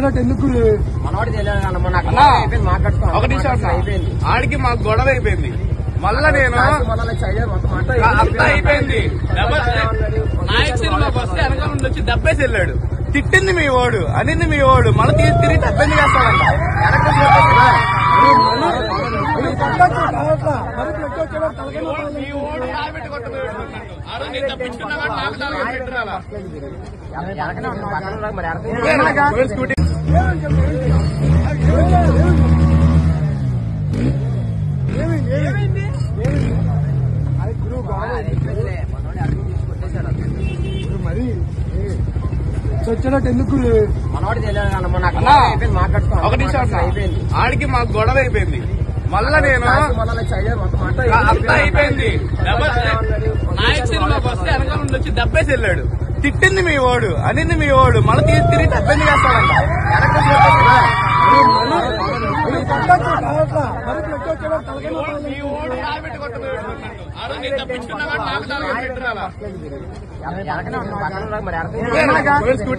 వచ్చినట్టు ఎందుకు మనవాడు ఒక నిమిషం ఆడికి మాకు గొడవ అయిపోయింది. మళ్ళా నేను అంతా అయిపోయింది. నాయక్ సినిమాకి వస్తే వెనకాల నుండి వచ్చి దెబ్బేసి వెళ్ళాడు. తిట్టింది మీ ఓడు, అనింది మీ ఓడు, మళ్ళీ తిరిగి దెబ్బని చేస్తాడంట. మరి వచ్చినట్టు ఎందుకు ఒక నిమిషం ఆడికి మాకు గొడవ అయిపోయింది. మళ్ళా నేను అంతా అయిపోయింది. నాయక్ సినిమాకి వస్తే వెనకాల నుండి వచ్చి దెబ్బేసి వెళ్ళాడు. తిట్టింది మీ ఓడు, అనింది మీ ఓడు, మళ్ళీ తిరిగి దెబ్బని చేస్తాడంట. మరి